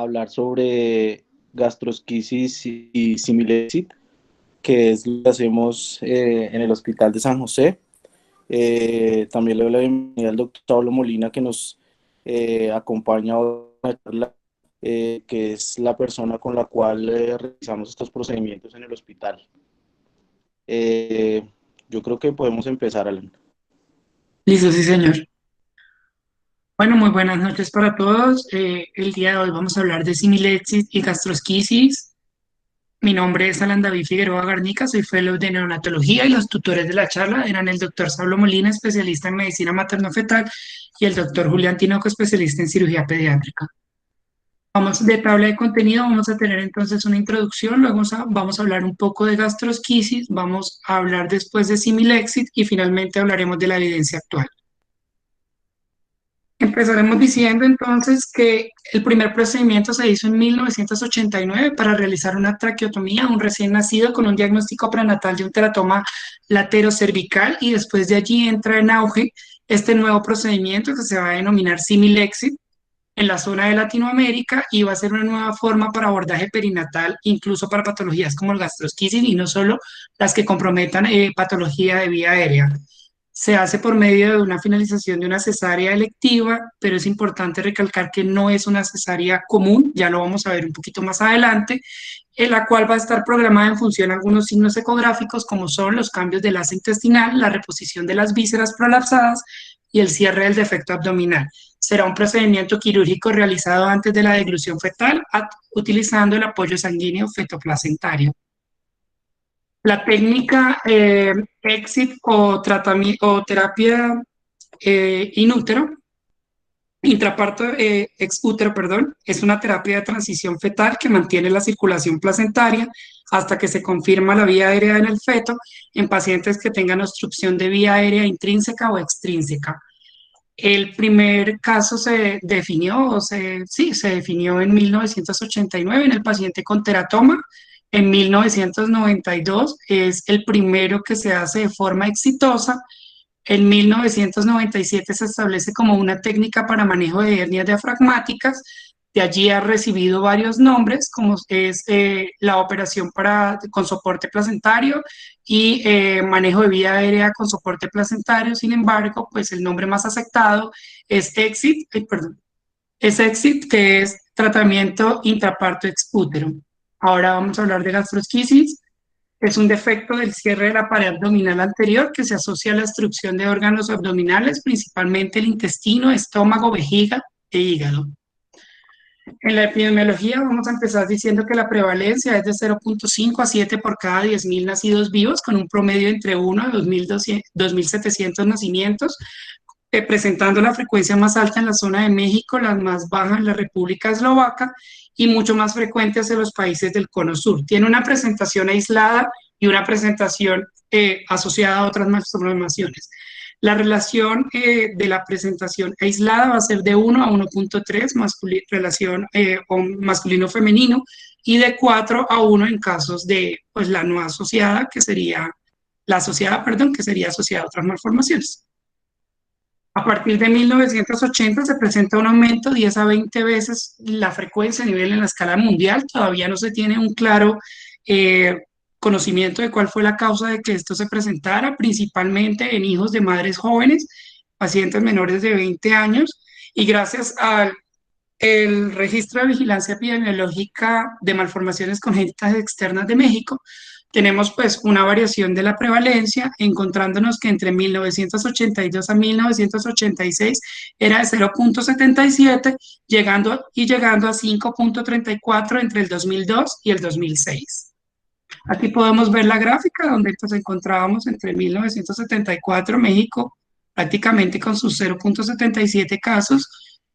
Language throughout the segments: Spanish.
hablar sobre gastrosquisis y similexit, que es lo que hacemos en el Hospital de San José. También le doy la bienvenida al doctor Pablo Molina, que nos acompaña hoy en la charla, que es la persona con la cual realizamos estos procedimientos en el hospital. Eh, yo creo que podemos empezar, Alan. Listo, sí, señor. Bueno, muy buenas noches para todos. El día de hoy vamos a hablar de similexis y gastrosquisis. Mi nombre es Alan David Figueroa Garnica, soy fellow de neonatología y los tutores de la charla eran el doctor Saulo Molina, especialista en medicina materno-fetal, y el doctor Julián Tinoco, especialista en cirugía pediátrica. Vamos de tabla de contenido, vamos a tener entonces una introducción, luego vamos a hablar un poco de gastrosquisis, vamos a hablar después de similexis y finalmente hablaremos de la evidencia actual. Empezaremos diciendo entonces que el primer procedimiento se hizo en 1989 para realizar una traqueotomía a un recién nacido con un diagnóstico prenatal de un teratoma laterocervical, y después de allí entra en auge este nuevo procedimiento que se va a denominar similexit en la zona de Latinoamérica, y va a ser una nueva forma para abordaje perinatal, incluso para patologías como el gastrosquisis y no solo las que comprometan patología de vía aérea. Se hace por medio de una finalización de una cesárea electiva, pero es importante recalcar que no es una cesárea común, ya lo vamos a ver un poquito más adelante, en la cual va a estar programada en función a algunos signos ecográficos como son los cambios del asa intestinal, la reposición de las vísceras prolapsadas y el cierre del defecto abdominal. Será un procedimiento quirúrgico realizado antes de la deglución fetal, utilizando el apoyo sanguíneo fetoplacentario. La técnica EXIT o terapia in útero, intraparto ex útero, perdón, es una terapia de transición fetal que mantiene la circulación placentaria hasta que se confirma la vía aérea en el feto en pacientes que tengan obstrucción de vía aérea intrínseca o extrínseca. El primer caso se definió, sí, se definió en 1989 en el paciente con teratoma. En 1992 es el primero que se hace de forma exitosa. En 1997 se establece como una técnica para manejo de hernias diafragmáticas. De allí ha recibido varios nombres, como es la operación con soporte placentario y manejo de vía aérea con soporte placentario. Sin embargo, pues el nombre más aceptado es EXIT, que es tratamiento intraparto ex útero. Ahora vamos a hablar de gastrosquisis. Es un defecto del cierre de la pared abdominal anterior que se asocia a la obstrucción de órganos abdominales, principalmente el intestino, estómago, vejiga e hígado. En la epidemiología vamos a empezar diciendo que la prevalencia es de 0,5 a 7 por cada 10.000 nacidos vivos, con un promedio entre 1 a 2.700 nacimientos, presentando la frecuencia más alta en la zona de México, la más baja en la República Eslovaca y mucho más frecuente hacia los países del Cono Sur. Tiene una presentación aislada y una presentación asociada a otras malformaciones. La relación de la presentación aislada va a ser de 1 a 1,3, relación masculino-femenino, y de 4 a 1 en casos de pues, la no asociada, que sería la asociada, perdón, que sería asociada a otras malformaciones. A partir de 1980 se presenta un aumento 10 a 20 veces la frecuencia a nivel en la escala mundial. Todavía no se tiene un claro eh, conocimiento de cuál fue la causa de que esto se presentara, principalmente en hijos de madres jóvenes, pacientes menores de 20 años, y gracias al registro de vigilancia epidemiológica de malformaciones congénitas externas de México, tenemos pues una variación de la prevalencia, encontrándonos que entre 1982 a 1986 era de 0,77, llegando a 5,34 entre el 2002 y el 2006. Aquí podemos ver la gráfica donde nos encontrábamos entre 1974, México prácticamente con sus 0,77 casos,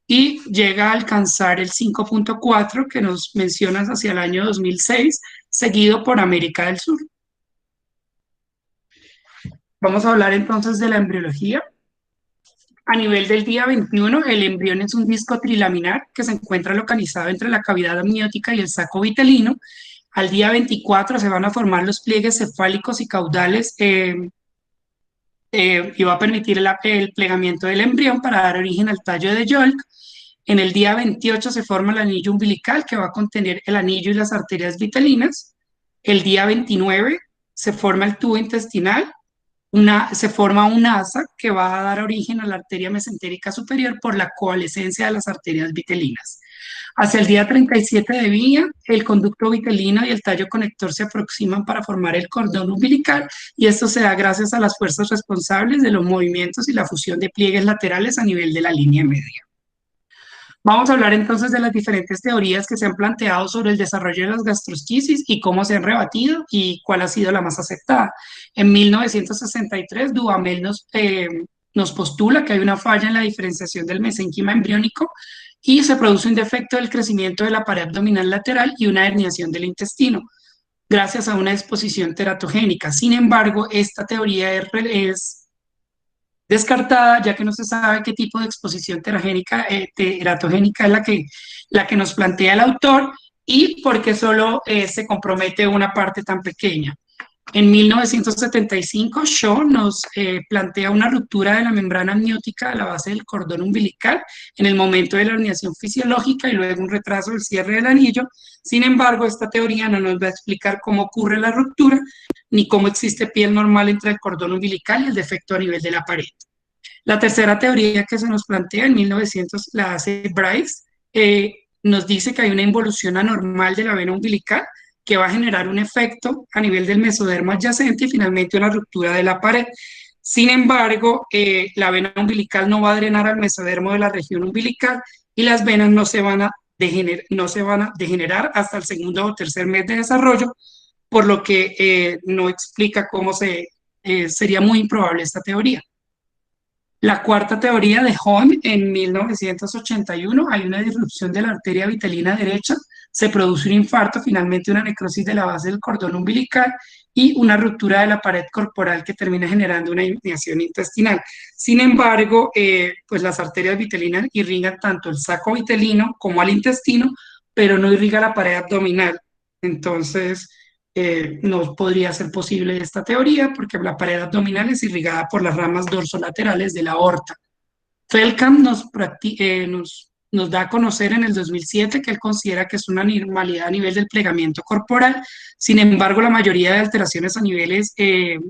y llega a alcanzar el 5,4 que nos mencionas hacia el año 2006, seguido por América del Sur. Vamos a hablar entonces de la embriología. A nivel del día 21, el embrión es un disco trilaminar que se encuentra localizado entre la cavidad amniótica y el saco vitelino. Al día 24 se van a formar los pliegues cefálicos y caudales y va a permitir el plegamiento del embrión para dar origen al tallo de Yolk. En el día 28 se forma el anillo umbilical que va a contener el anillo y las arterias vitelinas. El día 29 se forma el tubo intestinal, se forma un asa que va a dar origen a la arteria mesentérica superior por la coalescencia de las arterias vitelinas. Hacia el día 37 de vida, el conducto vitelino y el tallo conector se aproximan para formar el cordón umbilical y esto se da gracias a las fuerzas responsables de los movimientos y la fusión de pliegues laterales a nivel de la línea media. Vamos a hablar entonces de las diferentes teorías que se han planteado sobre el desarrollo de las gastrosquisis y cómo se han rebatido y cuál ha sido la más aceptada. En 1963, Duhamel nos postula que hay una falla en la diferenciación del mesénquima embriónico y se produce un defecto del crecimiento de la pared abdominal lateral y una herniación del intestino, gracias a una exposición teratogénica. Sin embargo, esta teoría es descartada, ya que no se sabe qué tipo de exposición teratogénica es la que nos plantea el autor y por qué solo se compromete una parte tan pequeña. En 1975, Shaw nos plantea una ruptura de la membrana amniótica a la base del cordón umbilical en el momento de la herniación fisiológica y luego un retraso del cierre del anillo. Sin embargo, esta teoría no nos va a explicar cómo ocurre la ruptura ni cómo existe piel normal entre el cordón umbilical y el defecto a nivel de la pared. La tercera teoría que se nos plantea en 1900 la hace Bryce, nos dice que hay una involución anormal de la vena umbilical que va a generar un efecto a nivel del mesodermo adyacente y finalmente una ruptura de la pared. Sin embargo, la vena umbilical no va a drenar al mesodermo de la región umbilical y las venas no se van a degenerar hasta el segundo o tercer mes de desarrollo, por lo que no explica sería muy improbable esta teoría. La cuarta teoría de Hahn en 1981, hay una disrupción de la arteria vitelina derecha, se produce un infarto, finalmente una necrosis de la base del cordón umbilical y una ruptura de la pared corporal que termina generando una herniación intestinal. Sin embargo, pues las arterias vitelinas irrigan tanto el saco vitelino como al intestino, pero no irriga la pared abdominal. Entonces, no podría ser posible esta teoría porque la pared abdominal es irrigada por las ramas dorsolaterales de la aorta. Feldkamp nos da a conocer en el 2007 que él considera que es una anormalidad a nivel del plegamiento corporal. Sin embargo, la mayoría de alteraciones a niveles de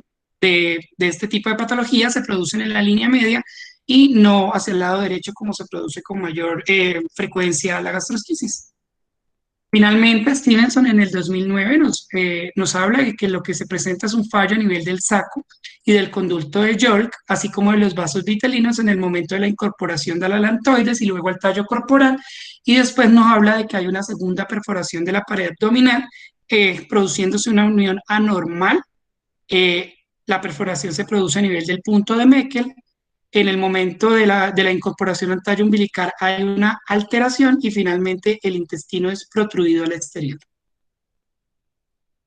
este tipo de patología se producen en la línea media y no hacia el lado derecho como se produce con mayor frecuencia la gastrosquisis. Finalmente, Stevenson en el 2009 nos habla de que lo que se presenta es un fallo a nivel del saco y del conducto de Yolk, así como de los vasos vitelinos en el momento de la incorporación de la lantoides y luego al tallo corporal, y después nos habla de que hay una segunda perforación de la pared abdominal, produciéndose una unión anormal. La perforación se produce a nivel del punto de Meckel. En el momento de la incorporación al tallo umbilical hay una alteración y finalmente el intestino es protruido al exterior.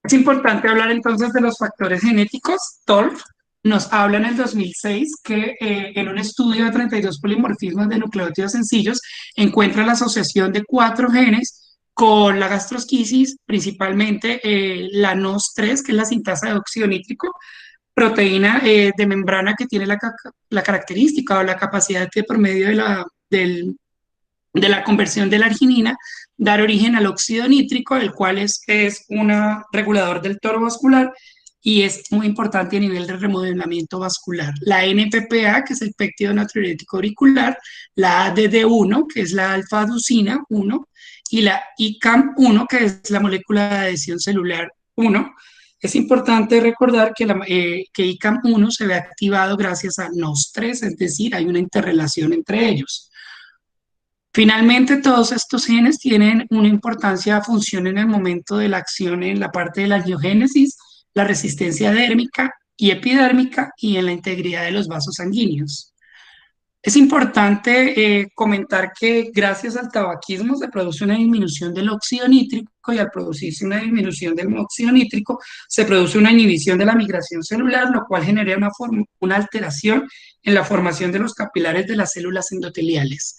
Es importante hablar entonces de los factores genéticos. Tolf nos habla en el 2006 que en un estudio de 32 polimorfismos de nucleótidos sencillos encuentra la asociación de 4 genes con la gastrosquisis, principalmente la NOS3, que es la sintasa de óxido nítrico, proteína de membrana que tiene la característica o la capacidad de por medio de la conversión de la arginina dar origen al óxido nítrico, el cual es un regulador del toro vascular y es muy importante a nivel de remodelamiento vascular. La NPPA, que es el péptido natriurético auricular, la ADD1, que es la alfa-aducina 1, y la ICAM1, que es la molécula de adhesión celular 1. Es importante recordar que ICAM1 se ve activado gracias a NOS3, es decir, hay una interrelación entre ellos. Finalmente, todos estos genes tienen una importancia función en el momento de la acción en la parte de la angiogénesis, la resistencia dérmica y epidérmica y en la integridad de los vasos sanguíneos. Es importante comentar que gracias al tabaquismo se produce una disminución del óxido nítrico y al producirse una disminución del óxido nítrico se produce una inhibición de la migración celular, lo cual genera una alteración en la formación de los capilares de las células endoteliales.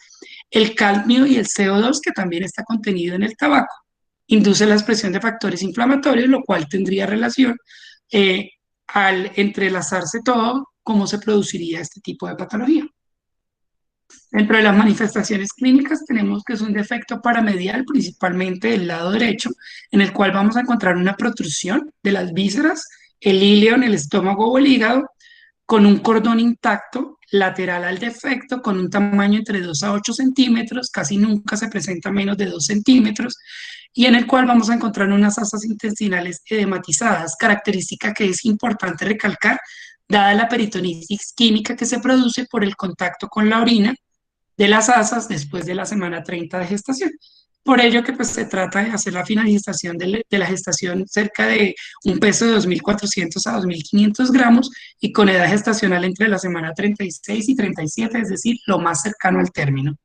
El cadmio y el CO2, que también está contenido en el tabaco, induce la expresión de factores inflamatorios, lo cual tendría relación al entrelazarse todo, cómo se produciría este tipo de patología. Dentro de las manifestaciones clínicas tenemos que es un defecto paramedial, principalmente del lado derecho, en el cual vamos a encontrar una protrusión de las vísceras, el ilio en el estómago o el hígado, con un cordón intacto lateral al defecto, con un tamaño entre 2 a 8 centímetros, casi nunca se presenta menos de 2 centímetros, y en el cual vamos a encontrar unas asas intestinales edematizadas, característica que es importante recalcar, dada la peritonitis química que se produce por el contacto con la orina de las asas después de la semana 30 de gestación. Por ello que pues se trata de hacer la finalización de la gestación cerca de un peso de 2.400 a 2.500 gramos y con edad gestacional entre la semana 36 y 37, es decir, lo más cercano al término.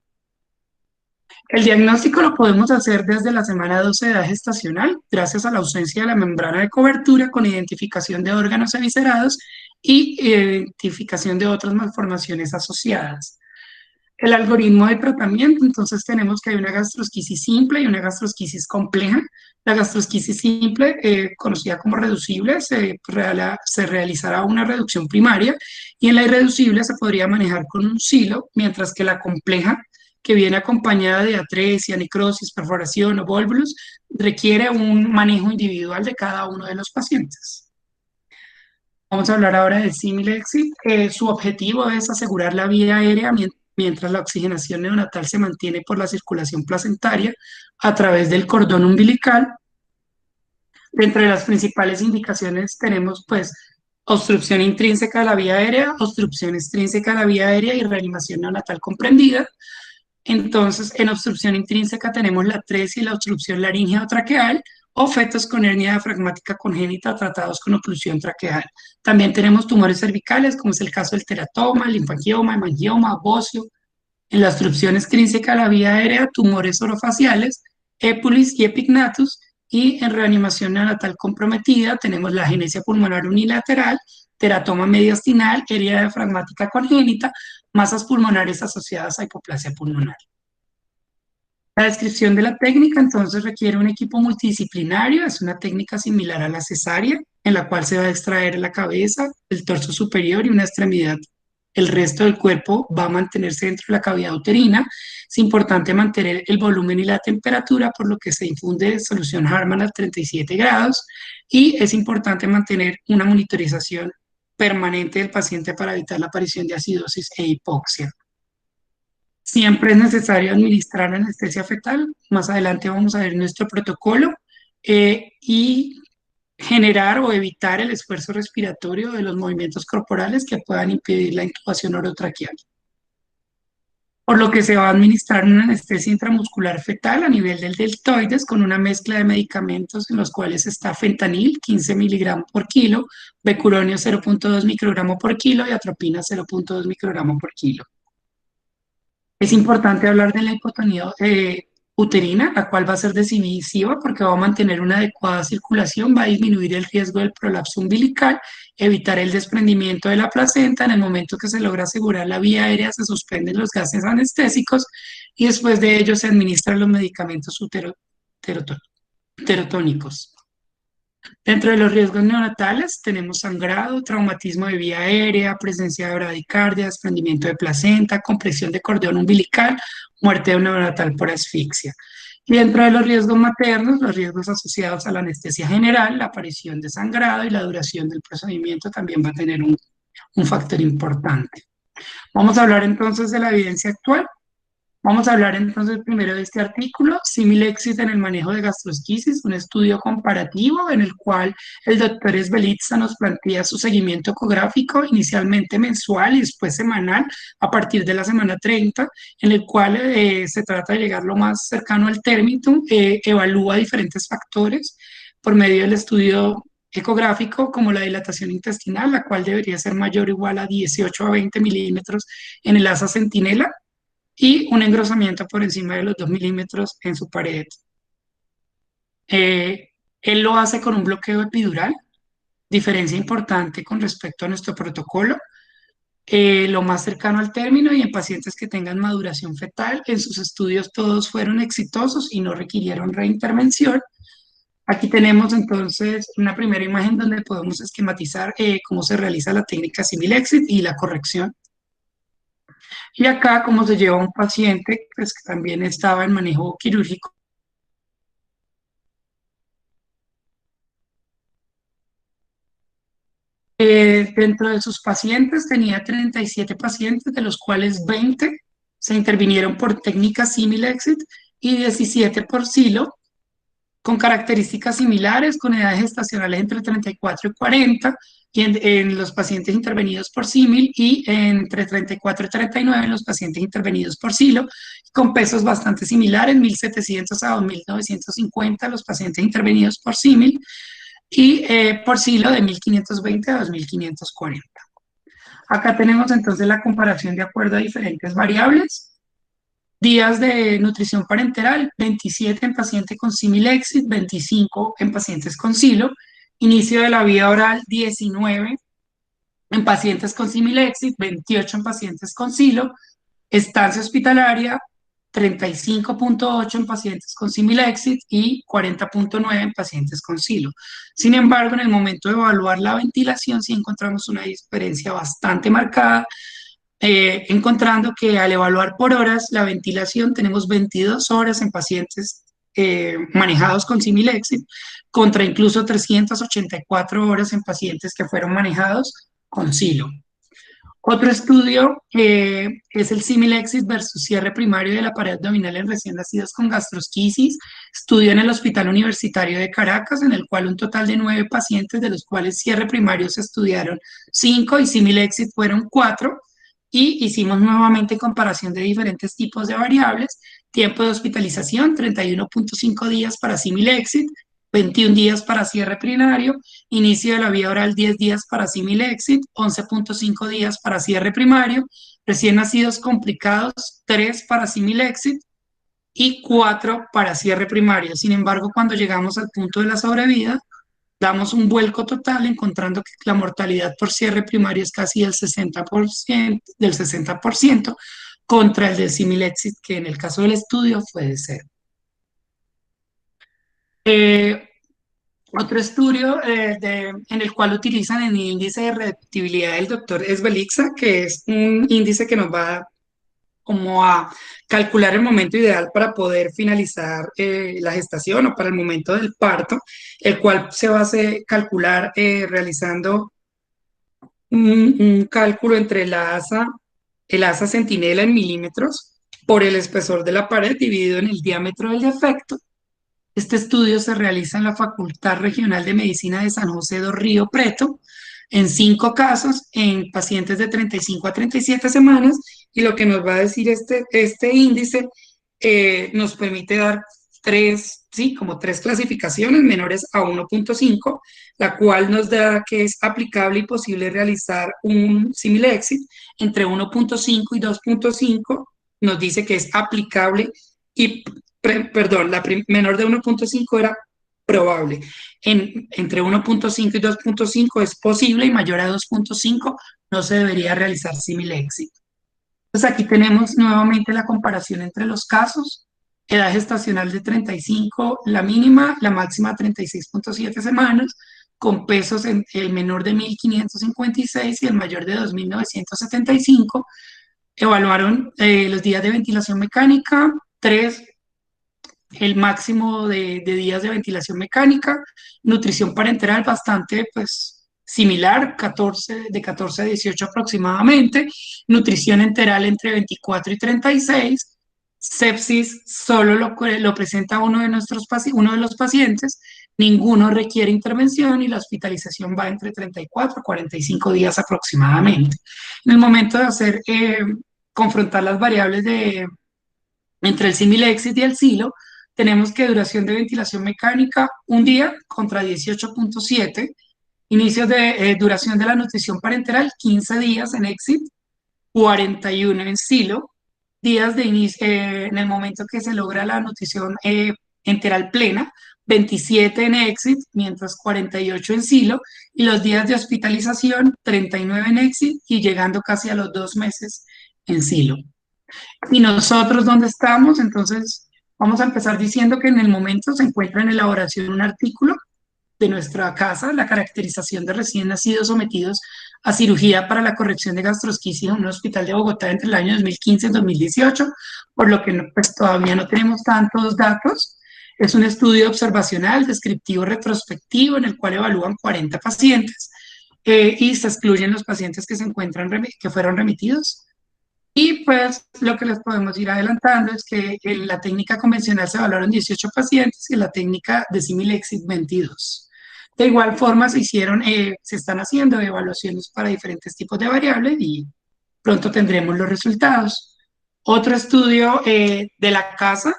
El diagnóstico lo podemos hacer desde la semana 12 de edad gestacional, gracias a la ausencia de la membrana de cobertura con identificación de órganos eviscerados y identificación de otras malformaciones asociadas. El algoritmo de tratamiento, entonces tenemos que hay una gastrosquisis simple y una gastrosquisis compleja. La gastrosquisis simple, conocida como reducible, se realizará una reducción primaria y en la irreducible se podría manejar con un silo, mientras que la compleja, que viene acompañada de atresia, necrosis, perforación o volvulus, requiere un manejo individual de cada uno de los pacientes. Vamos a hablar ahora del Similexit. Su objetivo es asegurar la vía aérea mientras la oxigenación neonatal se mantiene por la circulación placentaria a través del cordón umbilical. Entre las principales indicaciones tenemos pues obstrucción intrínseca de la vía aérea, obstrucción extrínseca de la vía aérea y reanimación neonatal comprendida. Entonces, en obstrucción intrínseca tenemos la atresia y la obstrucción laríngea o traqueal, o fetos con hernia diafragmática congénita tratados con oclusión traqueal. También tenemos tumores cervicales, como es el caso del teratoma, linfangioma, hemangioma, bocio. En la obstrucción extrínseca de la vía aérea, tumores orofaciales, épulis y epignatus. Y en reanimación neonatal comprometida tenemos la agenesia pulmonar unilateral, teratoma mediastinal, hernia diafragmática congénita, masas pulmonares asociadas a hipoplasia pulmonar. La descripción de la técnica entonces requiere un equipo multidisciplinario, es una técnica similar a la cesárea, en la cual se va a extraer la cabeza, el torso superior y una extremidad. El resto del cuerpo va a mantenerse dentro de la cavidad uterina. Es importante mantener el volumen y la temperatura, por lo que se infunde solución Harman a 37 grados y es importante mantener una monitorización permanente del paciente para evitar la aparición de acidosis e hipoxia. Siempre es necesario administrar anestesia fetal. Más adelante vamos a ver nuestro protocolo y generar o evitar el esfuerzo respiratorio de los movimientos corporales que puedan impedir la intubación orotraqueal. Por lo que se va a administrar una anestesia intramuscular fetal a nivel del deltoides con una mezcla de medicamentos en los cuales está fentanil, 15 miligramos por kilo, becuronio 0.2 microgramo por kilo y atropina 0.2 microgramo por kilo. Es importante hablar de la hipotonía uterina, la cual va a ser decisiva porque va a mantener una adecuada circulación, va a disminuir el riesgo del prolapso umbilical, evitar el desprendimiento de la placenta. En el momento que se logra asegurar la vía aérea, se suspenden los gases anestésicos y después de ello se administran los medicamentos uterotónicos. Dentro de los riesgos neonatales tenemos sangrado, traumatismo de vía aérea, presencia de bradicardia, desprendimiento de placenta, compresión de cordón umbilical, muerte neonatal por asfixia. Y dentro de los riesgos maternos, los riesgos asociados a la anestesia general, la aparición de sangrado y la duración del procedimiento también va a tener un factor importante. Vamos a hablar entonces de la evidencia actual. Vamos a hablar entonces primero de este artículo, Similexit en el manejo de gastrosquisis, un estudio comparativo en el cual el doctor Esbelitza nos plantea su seguimiento ecográfico, inicialmente mensual y después semanal, a partir de la semana 30, en el cual se trata de llegar lo más cercano al término, evalúa diferentes factores por medio del estudio ecográfico, como la dilatación intestinal, la cual debería ser mayor o igual a 18 a 20 milímetros en el asa centinela, y un engrosamiento por encima de los 2 milímetros en su pared. Él lo hace con un bloqueo epidural, diferencia importante con respecto a nuestro protocolo, lo más cercano al término y en pacientes que tengan maduración fetal. En sus estudios todos fueron exitosos y no requirieron reintervención. Aquí tenemos entonces una primera imagen donde podemos esquematizar cómo se realiza la técnica Similexit y la corrección. Y acá, como se lleva un paciente, pues que también estaba en manejo quirúrgico, dentro de sus pacientes tenía 37 pacientes, de los cuales 20 se intervinieron por técnica Similexit y 17 por Silo, con características similares, con edades gestacionales entre 34 y 40, y en los pacientes intervenidos por símil, y entre 34 y 39 en los pacientes intervenidos por silo, con pesos bastante similares, 1.700 a 2.950 los pacientes intervenidos por símil, y por silo de 1.520 a 2.540. Acá tenemos entonces la comparación de acuerdo a diferentes variables. Días de nutrición parenteral, 27 en pacientes con Similexit, 25 en pacientes con Silo. Inicio de la vía oral, 19 en pacientes con Similexit, 28 en pacientes con Silo. Estancia hospitalaria, 35.8 en pacientes con Similexit y 40.9 en pacientes con Silo. Sin embargo, en el momento de evaluar la ventilación, sí encontramos una diferencia bastante marcada, encontrando que al evaluar por horas la ventilación tenemos 22 horas en pacientes manejados con Similexit contra incluso 384 horas en pacientes que fueron manejados con Silo. Otro estudio es el Similexit versus cierre primario de la pared abdominal en recién nacidos con gastrosquisis, estudio en el Hospital Universitario de Caracas, en el cual un total de 9 pacientes, de los cuales cierre primario se estudiaron 5 y Similexit fueron 4, y hicimos nuevamente comparación de diferentes tipos de variables. Tiempo de hospitalización, 31.5 días para Similexit, 21 días para cierre primario, inicio de la vía oral 10 días para Similexit, 11.5 días para cierre primario, recién nacidos complicados 3 para Similexit y 4 para cierre primario. Sin embargo, cuando llegamos al punto de la sobrevida, damos un vuelco total encontrando que la mortalidad por cierre primario es casi del 60% contra el de Similexit, que en el caso del estudio fue de 0. Eh, Otro estudio en el cual utilizan el índice de reductibilidad del doctor Esbelixa, que es un índice que nos va como a calcular el momento ideal para poder finalizar la gestación o para el momento del parto, el cual se va a calcular realizando un cálculo entre el asa centinela en milímetros por el espesor de la pared dividido en el diámetro del defecto. Este estudio se realiza en la Facultad Regional de Medicina de San José do Río Preto, en 5 casos, en pacientes de 35 a 37 semanas, y lo que nos va a decir este índice nos permite dar como tres clasificaciones menores a 1.5, la cual nos da que es aplicable y posible realizar un Similexit. Entre 1.5 y 2.5 nos dice que es aplicable y perdón, menor de 1.5 era probable. Entre 1.5 y 2.5 es posible y mayor a 2.5 no se debería realizar Similexit. Entonces aquí tenemos nuevamente la comparación entre los casos. Edad gestacional de 35, la mínima, la máxima 36.7 semanas, con pesos en el menor de 1.556 y el mayor de 2.975. Evaluaron los días de ventilación mecánica, 3, el máximo de días de ventilación mecánica, nutrición parenteral bastante pues similar, de 14 a 18 aproximadamente, nutrición enteral entre 24 y 36, sepsis solo lo presenta uno de los pacientes, ninguno requiere intervención y la hospitalización va entre 34 y 45 días aproximadamente. En el momento de confrontar las variables entre el Similexit y el Silo, tenemos que duración de ventilación mecánica 1 día contra 18.7, inicios de duración de la nutrición parenteral 15 días en Exit, 41 en Silo, días de inicio en el momento que se logra la nutrición enteral plena, 27 en Exit, mientras 48 en Silo, y los días de hospitalización 39 en Exit y llegando casi a los 2 meses en Silo. ¿Y nosotros dónde estamos? Entonces, vamos a empezar diciendo que en el momento se encuentra en elaboración un artículo de nuestra casa, la caracterización de recién nacidos sometidos a cirugía para la corrección de gastrosquisis en un hospital de Bogotá entre el año 2015 y 2018, por lo que pues, todavía no tenemos tantos datos. Es un estudio observacional, descriptivo, retrospectivo, en el cual evalúan 40 pacientes y se excluyen los pacientes que se encuentran, que fueron remitidos. Y pues lo que les podemos ir adelantando es que en la técnica convencional se evaluaron 18 pacientes y en la técnica de Similexit 22. De igual forma se están haciendo evaluaciones para diferentes tipos de variables y pronto tendremos los resultados. Otro estudio de la casa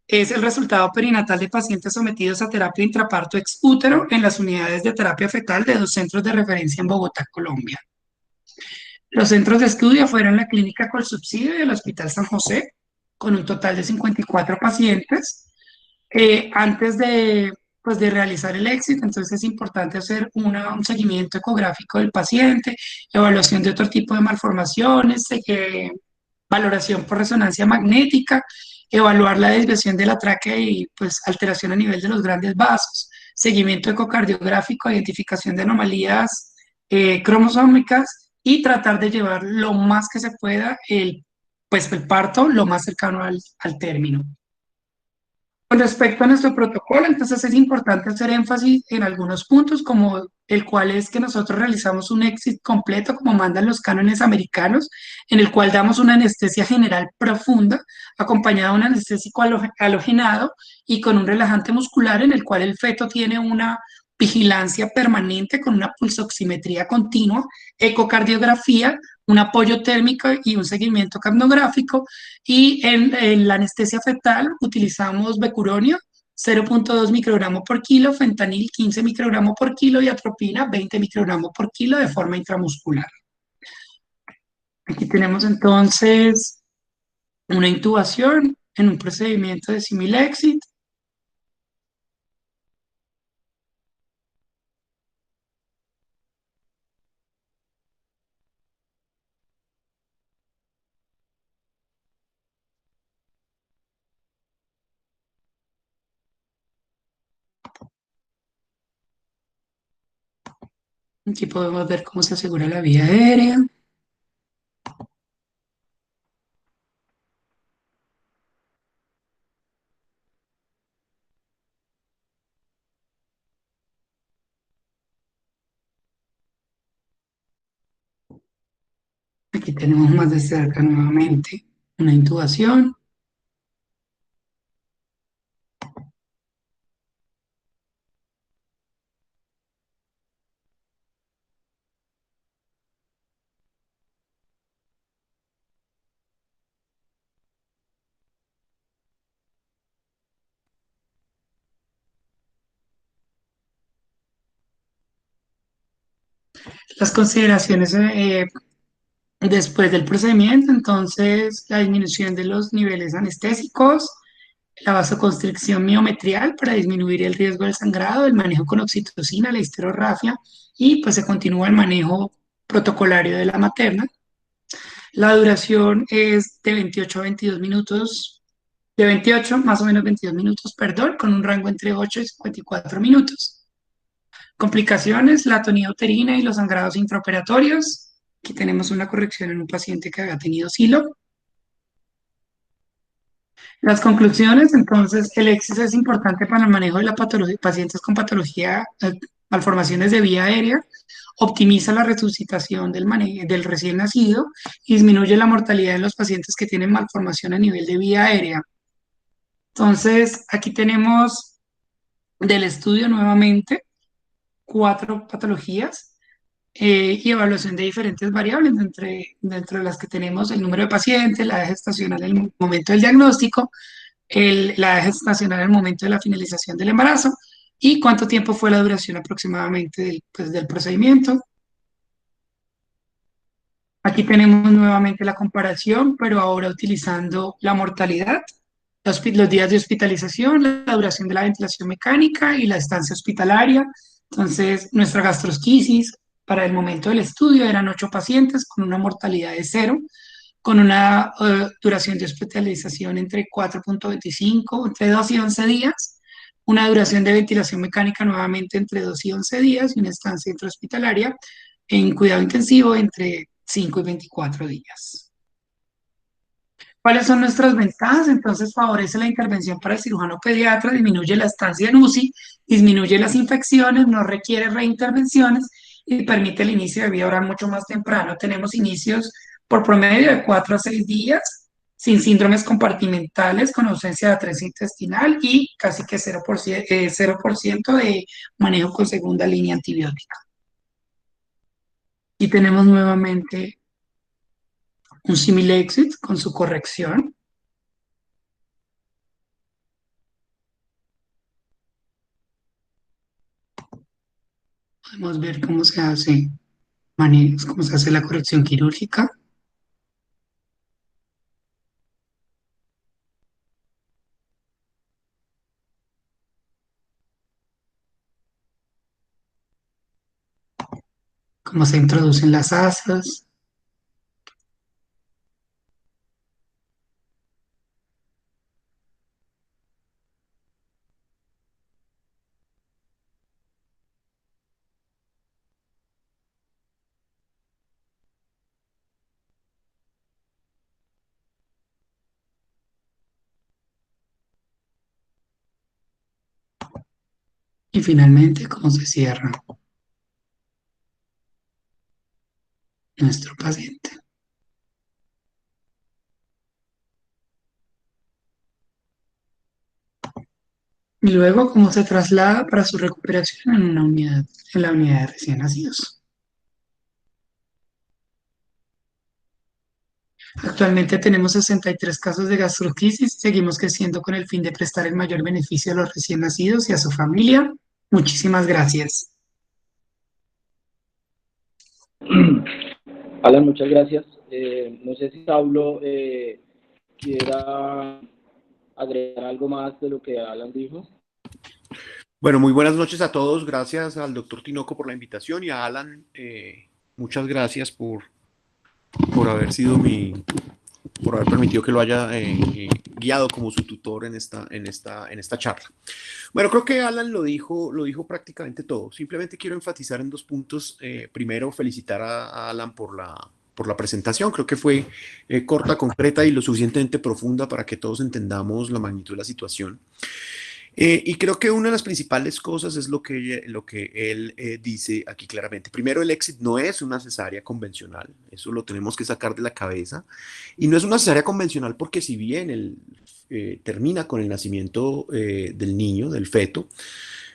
es el resultado perinatal de pacientes sometidos a terapia intraparto ex útero en las unidades de terapia fetal de 2 centros de referencia en Bogotá, Colombia. Los centros de estudio fueron la Clínica Colsubsidio y el Hospital San José, con un total de 54 pacientes. Antes pues, de realizar el éxito, entonces es importante hacer un seguimiento ecográfico del paciente, evaluación de otro tipo de malformaciones, valoración por resonancia magnética, evaluar la desviación de la tráquea y pues, alteración a nivel de los grandes vasos, seguimiento ecocardiográfico, identificación de anomalías cromosómicas y tratar de llevar lo más que se pueda pues, el parto lo más cercano al término. Con respecto a nuestro protocolo, entonces es importante hacer énfasis en algunos puntos, como el cual es que nosotros realizamos un exit completo, como mandan los cánones americanos, en el cual damos una anestesia general profunda, acompañada de un anestésico halogenado y con un relajante muscular, en el cual el feto tiene una vigilancia permanente con una pulsoximetría continua, ecocardiografía, un apoyo térmico y un seguimiento capnográfico. Y en la anestesia fetal utilizamos becuronio, 0.2 microgramos por kilo, fentanil 15 microgramos por kilo y atropina 20 microgramos por kilo de forma intramuscular. Aquí tenemos entonces una intubación en un procedimiento de Similexit. Aquí podemos ver cómo se asegura la vía aérea. Aquí tenemos más de cerca nuevamente una intubación. Las consideraciones después del procedimiento, entonces la disminución de los niveles anestésicos, la vasoconstricción miometrial para disminuir el riesgo del sangrado, el manejo con oxitocina, la histerorrafia y pues se continúa el manejo protocolario de la materna. La duración es de 28 a 22 minutos, de 28 más o menos 22 minutos, perdón, con un rango entre 8 y 54 minutos. Complicaciones, la atonía uterina y los sangrados intraoperatorios. Aquí tenemos una corrección en un paciente que había tenido SILO. Las conclusiones, entonces, el éxito es importante para el manejo de la patología, pacientes con patología, malformaciones de vía aérea, optimiza la resucitación del recién nacido y disminuye la mortalidad en los pacientes que tienen malformación a nivel de vía aérea. Entonces, aquí tenemos del estudio nuevamente 4 patologías y evaluación de diferentes variables, dentro de las que tenemos el número de pacientes, la edad gestacional en el momento del diagnóstico, la edad gestacional en el momento de la finalización del embarazo y cuánto tiempo fue la duración aproximadamente del procedimiento. Aquí tenemos nuevamente la comparación, pero ahora utilizando la mortalidad, los días de hospitalización, la duración de la ventilación mecánica y la estancia hospitalaria. Entonces, nuestra gastrosquisis para el momento del estudio eran 8 pacientes con una mortalidad de 0, con una duración de hospitalización entre 4.25, entre 2 y 11 días, una duración de ventilación mecánica nuevamente entre 2 y 11 días y una estancia intrahospitalaria en cuidado intensivo entre 5 y 24 días. ¿Cuáles son nuestras ventajas? Entonces favorece la intervención para el cirujano pediatra, disminuye la estancia en UCI, disminuye las infecciones, no requiere reintervenciones y permite el inicio de vida oral mucho más temprano. Tenemos inicios por promedio de 4 a 6 días, sin síndromes compartimentales, con ausencia de atrés intestinal y casi que 0% de manejo con segunda línea antibiótica. Y tenemos nuevamente un Similexit con su corrección. Podemos ver cómo se hace cómo se hace la corrección quirúrgica. Cómo se introducen las asas. Y finalmente cómo se cierra nuestro paciente. Y luego cómo se traslada para su recuperación en una unidad, en la unidad de recién nacidos. Actualmente tenemos 63 casos de gastroquisis. Seguimos creciendo con el fin de prestar el mayor beneficio a los recién nacidos y a su familia. Muchísimas gracias. Alan, muchas gracias. No sé si Saulo quiera agregar algo más de lo que Alan dijo. Bueno, muy buenas noches a todos. Gracias al doctor Tinoco por la invitación y a Alan, muchas gracias por haber sido por haber permitido que lo haya guiado como su tutor en esta charla. Bueno, creo que Alan lo dijo prácticamente todo. Simplemente quiero enfatizar en dos puntos. Primero, felicitar a Alan por la presentación. Creo que fue corta, concreta y lo suficientemente profunda para que todos entendamos la magnitud de la situación. Y creo que una de las principales cosas es lo que él dice aquí claramente. Primero, el éxito no es una cesárea convencional, eso lo tenemos que sacar de la cabeza. Y no es una cesárea convencional porque si bien él termina con el nacimiento del niño, del feto,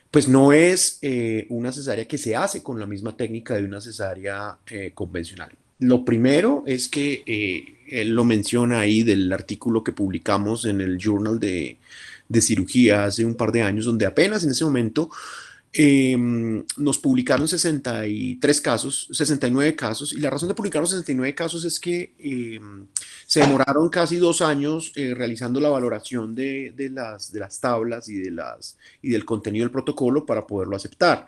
pues no es una cesárea que se hace con la misma técnica de una cesárea convencional. Lo primero es que él lo menciona ahí del artículo que publicamos en el Journal de Cirugía hace un par de años, donde apenas en ese momento nos publicaron 63 casos, 69 casos, y la razón de publicar los 69 casos es que se demoraron casi 2 años realizando la valoración de las tablas y del contenido del protocolo para poderlo aceptar.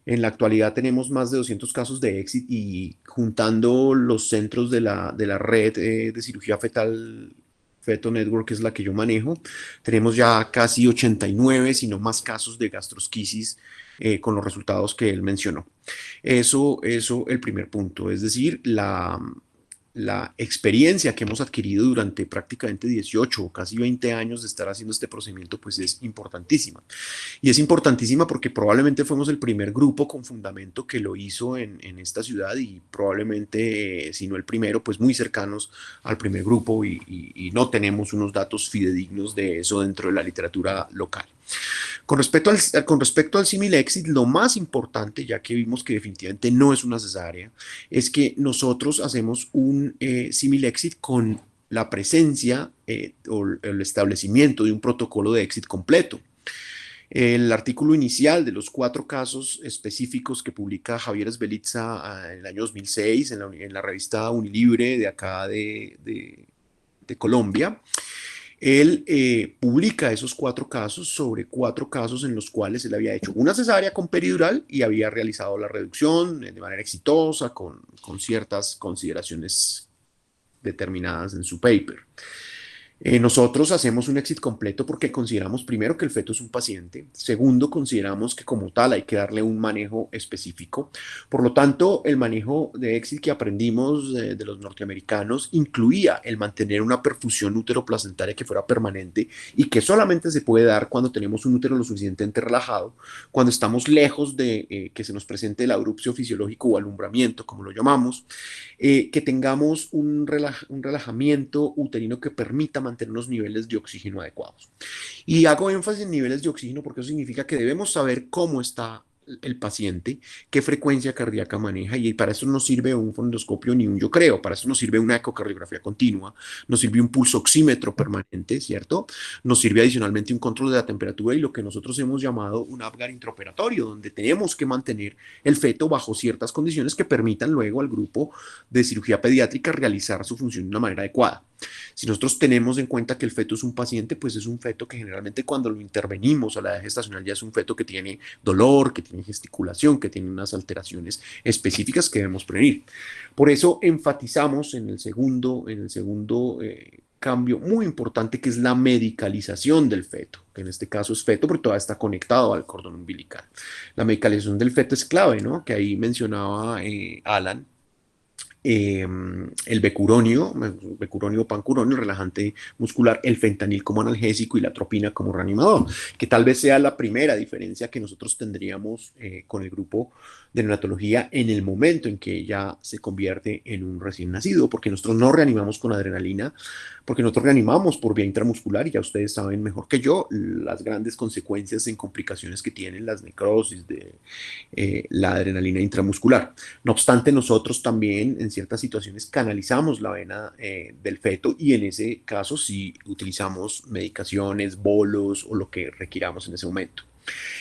En la actualidad tenemos más de 200 casos de éxito y juntando los centros de la red de cirugía fetal, Feto Network, que es la que yo manejo, tenemos ya casi 89, si no más casos de gastrosquisis con los resultados que él mencionó. Eso el primer punto, es decir, la experiencia que hemos adquirido durante prácticamente 18 o casi 20 años de estar haciendo este procedimiento, pues es importantísima. Y es importantísima porque probablemente fuimos el primer grupo con fundamento que lo hizo en esta ciudad y probablemente, si no el primero, pues muy cercanos al primer grupo y no tenemos unos datos fidedignos de eso dentro de la literatura local. Con respecto al Similexit, lo más importante, ya que vimos que definitivamente no es una cesárea, es que nosotros hacemos un Similexit con la presencia o el establecimiento de un protocolo de éxito completo. El artículo inicial de los 4 casos específicos que publica Javier Esbelitza en el año 2006 en la revista Unilibre de acá de Colombia, él publica esos 4 casos sobre 4 casos en los cuales él había hecho una cesárea con peridural y había realizado la reducción de manera exitosa con ciertas consideraciones determinadas en su paper. Nosotros hacemos un exit completo porque consideramos primero que el feto es un paciente, segundo consideramos que como tal hay que darle un manejo específico. Por lo tanto, el manejo de exit que aprendimos de los norteamericanos incluía el mantener una perfusión uteroplacentaria que fuera permanente y que solamente se puede dar cuando tenemos un útero lo suficientemente relajado, cuando estamos lejos de que se nos presente el abrupcio fisiológico o alumbramiento, como lo llamamos, que tengamos un relajamiento uterino que permita mantener unos niveles de oxígeno adecuados. Y hago énfasis en niveles de oxígeno porque eso significa que debemos saber cómo está el paciente, qué frecuencia cardíaca maneja, y para eso no sirve un fonendoscopio ni un yo creo, para eso nos sirve una ecocardiografía continua, nos sirve un pulso oxímetro permanente, ¿cierto? Nos sirve adicionalmente un control de la temperatura y lo que nosotros hemos llamado un Apgar intraoperatorio, donde tenemos que mantener el feto bajo ciertas condiciones que permitan luego al grupo de cirugía pediátrica realizar su función de una manera adecuada. Si nosotros tenemos en cuenta que el feto es un paciente, pues es un feto que generalmente cuando lo intervenimos a la edad gestacional ya es un feto que tiene dolor, que tiene gesticulación, que tiene unas alteraciones específicas que debemos prevenir. Por eso enfatizamos en el segundo cambio muy importante, que es la medicalización del feto, que en este caso es feto porque todavía está conectado al cordón umbilical. La medicalización del feto es clave, ¿no? Que ahí mencionaba Alan, el becuronio, pancuronio, el relajante muscular, el fentanil como analgésico y la atropina como reanimador, que tal vez sea la primera diferencia que nosotros tendríamos con el grupo de neonatología en el momento en que ella se convierte en un recién nacido, porque nosotros no reanimamos con adrenalina, porque nosotros reanimamos por vía intramuscular y ya ustedes saben mejor que yo las grandes consecuencias en complicaciones que tienen las necrosis de la adrenalina intramuscular. No obstante, nosotros también en ciertas situaciones canalizamos la vena del feto y en ese caso sí utilizamos medicaciones, bolos o lo que requiramos en ese momento.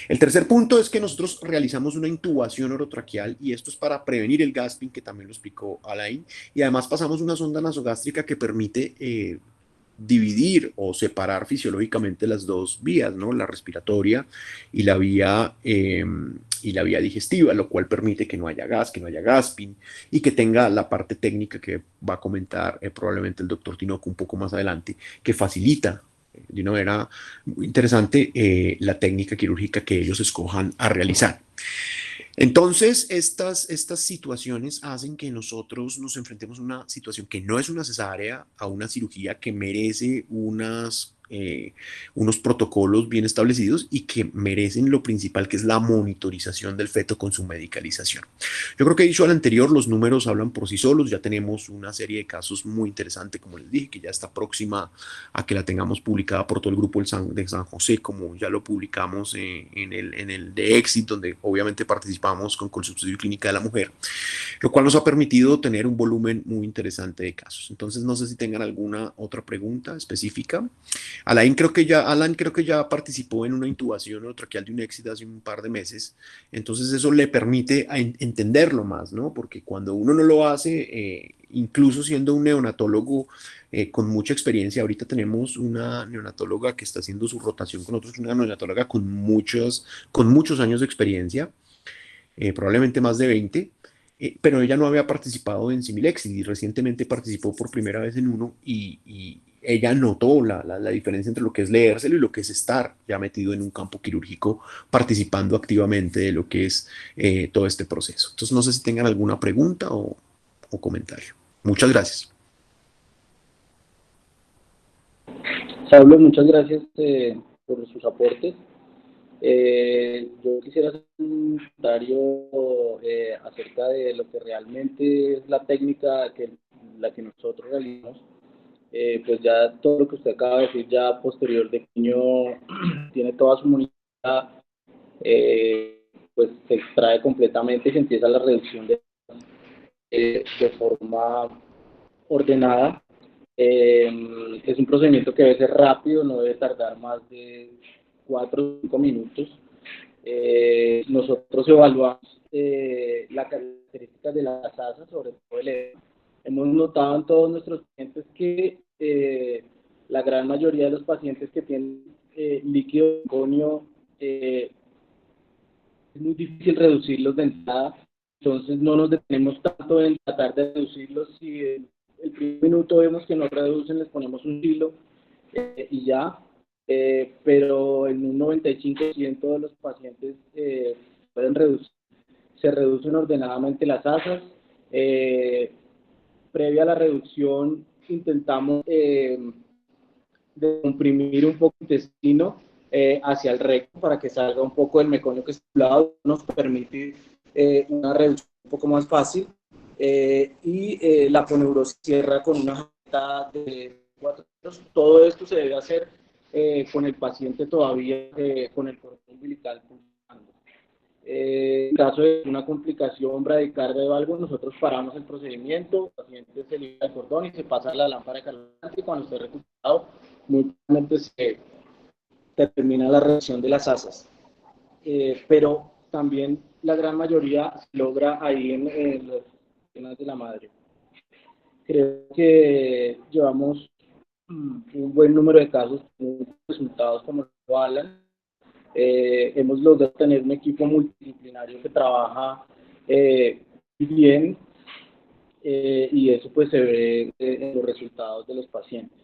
El tercer punto es que nosotros realizamos una intubación orotraqueal y esto es para prevenir el gasping, que también lo explicó Alain, y además pasamos una sonda nasogástrica que permite dividir o separar fisiológicamente las dos vías, ¿no? La respiratoria y la vía digestiva, lo cual permite que no haya gas, que no haya gasping y que tenga la parte técnica que va a comentar probablemente el doctor Tinoco un poco más adelante, que facilita de una manera muy interesante la técnica quirúrgica que ellos escojan a realizar. Entonces, estas situaciones hacen que nosotros nos enfrentemos a una situación que no es una cesárea, a una cirugía que merece unos protocolos bien establecidos y que merecen lo principal, que es la monitorización del feto con su medicalización. Yo creo que dicho al anterior, los números hablan por sí solos, ya tenemos una serie de casos muy interesantes, como les dije, que ya está próxima a que la tengamos publicada por todo el grupo de San José, como ya lo publicamos en el de Exit, donde obviamente participamos con subsidio clínica de la mujer, lo cual nos ha permitido tener un volumen muy interesante de casos. Entonces, no sé si tengan alguna otra pregunta específica. Alan creo que ya participó en una intubación orotraqueal de un Exit hace un par de meses, entonces eso le permite entenderlo más, ¿no? Porque cuando uno no lo hace, incluso siendo un neonatólogo con mucha experiencia, ahorita tenemos una neonatóloga que está haciendo su rotación con nosotros, una neonatóloga con muchos años de experiencia, probablemente más de 20, pero ella no había participado en Similexit y recientemente participó por primera vez en uno y ella notó la diferencia entre lo que es leérselo y lo que es estar ya metido en un campo quirúrgico participando activamente de lo que es todo este proceso. Entonces no sé si tengan alguna pregunta o comentario. Muchas gracias. Saulo, muchas gracias por sus aportes. Yo quisiera hacer un comentario acerca de lo que realmente es la técnica la que nosotros realizamos. Pues ya todo lo que usted acaba de decir, ya posterior de niño tiene toda su monitoría, pues se extrae completamente y se empieza la reducción de forma ordenada. Es un procedimiento que debe ser rápido, no debe tardar más de 4 o 5 minutos. Nosotros evaluamos las características de las asas, sobre todo el edema. Hemos notado en todos nuestros pacientes que la gran mayoría de los pacientes que tienen líquido conio es muy difícil reducirlos de entrada, entonces no nos detenemos tanto en tratar de reducirlos. Si el primer minuto vemos que no reducen, les ponemos un hilo y ya, pero en un 95% de los pacientes se reducen ordenadamente las asas. Previa a la reducción intentamos de comprimir un poco el intestino hacia el recto para que salga un poco el meconio que está a un lado, nos permite una reducción un poco más fácil, y la poneurosis cierra con una jeta de 4 años. Todo esto se debe hacer con el paciente todavía con el cordón umbilical pulsando. En caso de una complicación bradicardia de válvula, nosotros paramos el procedimiento, el paciente se libera el cordón y se pasa la lámpara calmante, y cuando esté recuperado, muy probablemente se termina la reducción de las asas. Pero también la gran mayoría se logra ahí en las venas de la madre. Creo que llevamos un buen número de casos con resultados como lo Alan. Hemos logrado tener un equipo multidisciplinario que trabaja bien, y eso pues se ve en los resultados de los pacientes.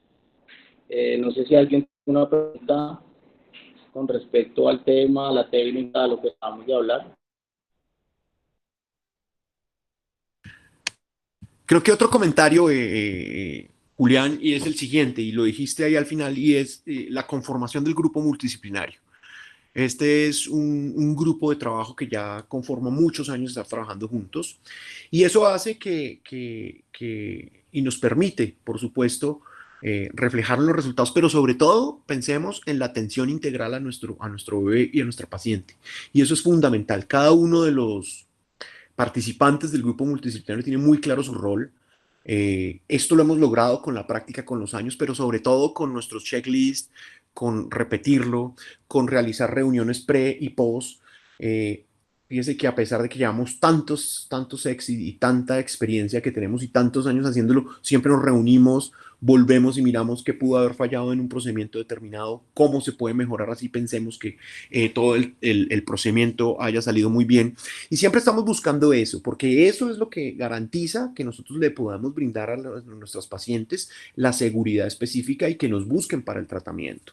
No sé si alguien tiene una pregunta con respecto al tema, a la técnica, a lo que acabamos de hablar. Creo que otro comentario, Julián, y es el siguiente, y lo dijiste ahí al final, y es la conformación del grupo multidisciplinario. Este es un grupo de trabajo que ya conforma muchos años de estar trabajando juntos, y eso hace y nos permite, por supuesto, reflejar los resultados, pero sobre todo pensemos en la atención integral a nuestro bebé y a nuestra paciente. Y eso es fundamental. Cada uno de los participantes del grupo multidisciplinario tiene muy claro su rol. Esto lo hemos logrado con la práctica, con los años, pero sobre todo con nuestros checklists, con repetirlo, con realizar reuniones pre y post. Fíjese que a pesar de que llevamos tantos ex y tanta experiencia que tenemos y tantos años haciéndolo, siempre nos reunimos, volvemos y miramos qué pudo haber fallado en un procedimiento determinado, cómo se puede mejorar, así pensemos que todo el procedimiento haya salido muy bien. Y siempre estamos buscando eso, porque eso es lo que garantiza que nosotros le podamos brindar a nuestros pacientes la seguridad específica y que nos busquen para el tratamiento.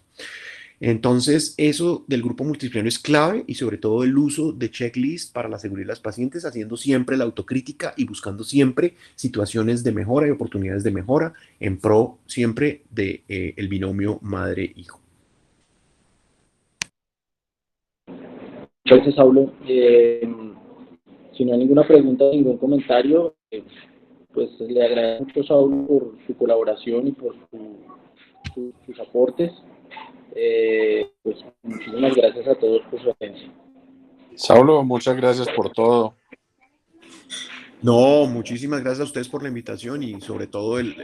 Entonces, eso del grupo multidisciplinario es clave, y sobre todo el uso de checklist para la seguridad de los pacientes, haciendo siempre la autocrítica y buscando siempre situaciones de mejora y oportunidades de mejora en pro siempre de el binomio madre-hijo. Gracias, Saulo. Si no hay ninguna pregunta, ningún comentario, pues le agradezco mucho, Saulo, por su colaboración y por sus aportes. Pues muchísimas gracias a todos por su atención. Saulo, muchas gracias por todo. No, muchísimas gracias a ustedes por la invitación y sobre todo el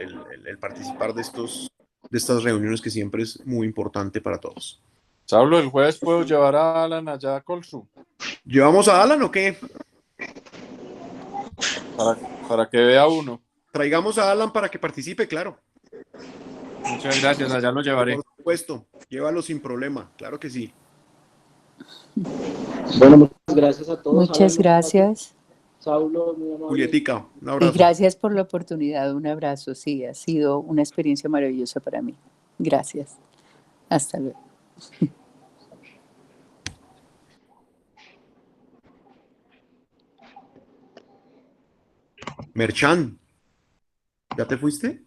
participar de estas reuniones, que siempre es muy importante para todos. Saulo, el jueves puedo llevar a Alan allá a Colsu. ¿Llevamos a Alan o qué? Para que vea uno. Traigamos a Alan para que participe, claro. Muchas gracias, allá lo llevaré. Por supuesto, llévalo sin problema, claro que sí. Bueno, muchas gracias a todos. Muchas gracias. Saulo, muy amable. Julietica, un Y abrazo. gracias por la oportunidad, un abrazo. Sí, ha sido una experiencia maravillosa para mí. Gracias. Hasta luego. Merchan, ¿ya te fuiste?